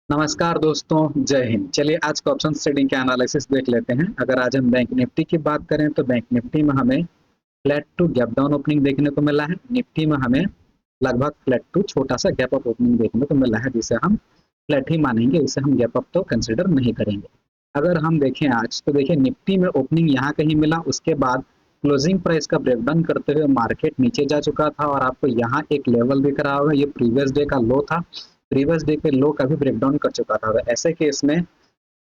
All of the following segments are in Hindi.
नमस्कार दोस्तों, जय हिंद। चलिए आज का ऑप्शन ट्रेडिंग के एनालिसिस देख लेते हैं। अगर आज हम बैंक निफ्टी की बात करें तो बैंक निफ्टी में हमें flat to gap down opening देखने को मिला है। निफ्टी में हमें लगभग फ्लैट टू छोटा सा गैप अप ओपनिंग देखने को मिला है, जिसे हम फ्लैट ही मानेंगे, इसे हम गैप अप तो कंसिडर नहीं करेंगे। अगर हम देखें आज तो देखिए निफ्टी में ओपनिंग यहाँ कहीं मिला, उसके बाद क्लोजिंग प्राइस का ब्रेकडाउन करते हुए मार्केट नीचे जा चुका था और आपको यहाँ एक लेवल दिख रहा होगा, ये प्रीवियस डे का लो था। प्रीवियस डे के लो का भी ब्रेकडाउन कर चुका था। ऐसे केस में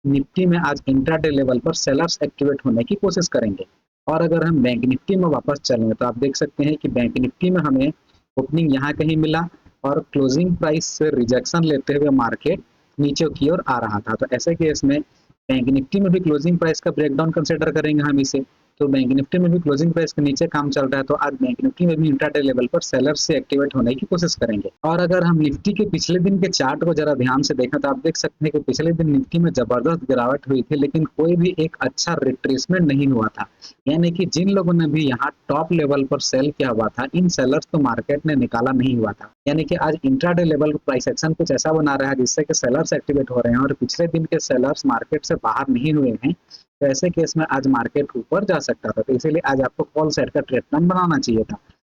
निफ्टी में आज इंट्राडे लेवल पर सेलर्स एक्टिवेट होने की कोशिश करेंगे। और अगर हम बैंक निफ्टी में वापस चलें तो आप देख सकते हैं कि बैंक निफ्टी में हमें ओपनिंग यहाँ कहीं मिला और क्लोजिंग प्राइस से रिजेक्शन लेते हुए मार्केट नीचे की ओर आ रहा था। तो ऐसे केस में बैंक निफ्टी में भी क्लोजिंग प्राइस का ब्रेकडाउन कंसिडर करेंगे हम इसे। तो बैंक निफ्टी में भी क्लोजिंग प्राइस के नीचे काम चल रहा है, तो आज बैंक निफ्टी में भी इंट्राडे लेवल पर सेलर्स से एक्टिवेट होने की कोशिश करेंगे। और अगर हम निफ्टी के पिछले दिन के चार्ट को जरा ध्यान से देखें तो आप देख सकते हैं कि पिछले दिन निफ्टी में जबरदस्त गिरावट हुई थी, लेकिन कोई भी एक अच्छा रिट्रेसमेंट नहीं हुआ था। यानी कि जिन लोगों ने भी यहाँ टॉप लेवल पर सेल किया हुआ था, इन सेलर्स को मार्केट ने निकाला नहीं हुआ था। यानी कि आज इंट्राडे लेवल प्राइस एक्शन कुछ ऐसा बना रहा है जिससे कि सेलर्स एक्टिवेट हो रहे हैं और पिछले दिन के सेलर्स मार्केट से बाहर नहीं हुए हैं। तो ऐसे केस में आज मार्केट ऊपर जा सकता था, तो इसीलिए आज आपको कॉल साइड का ट्रेड प्लान बनाना चाहिए था।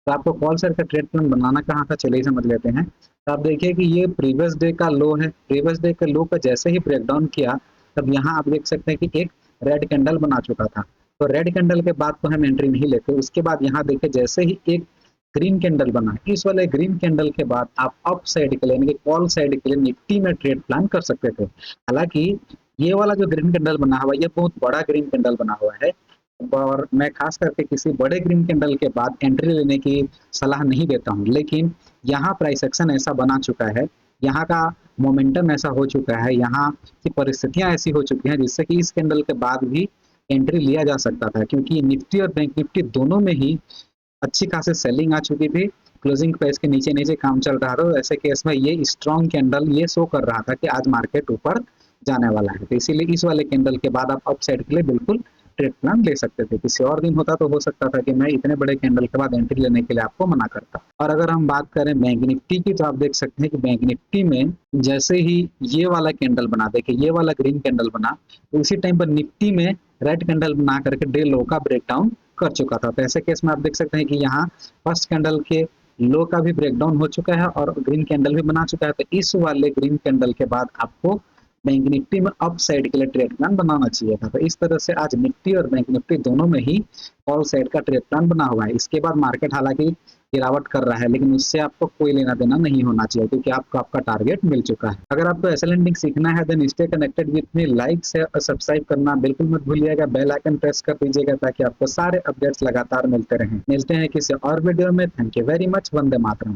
तो आपको कॉल साइड का ट्रेड प्लान बनाना कहाँ था, चलिए समझ लेते हैं। तो आप देखिए कि ये प्रीवियस डे का लो है। प्रीवियस डे के लो का जैसे ही ब्रेकडाउन किया, तब यहाँ आप देख सकते हैं कि एक रेड कैंडल बना चुका था। तो रेड कैंडल के बाद तो हम एंट्री नहीं लेते। उसके बाद यहाँ देखिए जैसे ही एक ग्रीन कैंडल बना, इस वाले ग्रीन कैंडल के बाद आप अप साइड के लिए यानी कि कॉल साइड के लिए निफ्टी में ट्रेड प्लान कर सकते थे। हालांकि ये वाला जो ग्रीन कैंडल बना हुआ है, ये बहुत बड़ा ग्रीन कैंडल बना हुआ है और मैं खास करके किसी बड़े ग्रीन कैंडल के बाद एंट्री लेने की सलाह नहीं देता हूं। लेकिन यहाँ प्राइस एक्शन ऐसा बना चुका है, यहाँ का मोमेंटम ऐसा हो चुका है, यहाँ की परिस्थितियां ऐसी हो चुकी हैं जिससे कि इस कैंडल के बाद भी एंट्री लिया जा सकता था, क्योंकि निफ्टी और बैंक निफ्टी दोनों में ही अच्छी खासी सेलिंग आ चुकी थी। क्लोजिंग प्राइस के नीचे नीचे काम चल रहा था। ऐसे केस में ये स्ट्रॉन्ग कैंडल ये शो कर रहा था कि आज मार्केट ऊपर जाने वाला है। तो इसीलिए इस वाले कैंडल के बाद आप अपसाइड के लिए बिल्कुल ट्रेड प्लान ले सकते थे। किसी और दिन होता तो हो सकता था कि मैं इतने बड़े कैंडल के बाद एंट्री लेने के लिए आपको मना करता। और अगर हम बात करें बैंक निफ्टी की, तो आप देख सकते हैं कि बैंक निफ्टी में जैसे ही ये वाला कैंडल बना, देखिए ये वाला ग्रीन कैंडल बना, तो उसी टाइम पर निफ्टी में रेड कैंडल बना करके डे लो का ब्रेकडाउन कर चुका था। तो ऐसे केस में आप देख सकते हैं कि यहाँ फर्स्ट कैंडल के लो का भी ब्रेकडाउन हो चुका है और ग्रीन कैंडल भी बना चुका है। तो इस वाले ग्रीन कैंडल के बाद आपको बैंक निफ्टी में अप साइड के लिए ट्रेड प्लान बनाना चाहिए था। तो इस तरह से आज निफ्टी और बैंक निफ्टी दोनों में ही कॉल साइड का ट्रेड प्लान बना हुआ है। इसके बाद मार्केट हालांकि गिरावट कर रहा है, लेकिन उससे आपको कोई लेना देना नहीं होना चाहिए, क्योंकि आपको आपका टारगेट मिल चुका है। अगर आपको ऐसा लैंडिंग सीखना है then stay connected with me. Like से सब्सक्राइब करना बिल्कुल मत भूलिएगा, बेल आइकन प्रेस कर दीजिएगा ताकि आपको सारे अपडेट्स लगातार मिलते रहें। मिलते हैं किसी और वीडियो में। Thank you very much. Vande Mataram.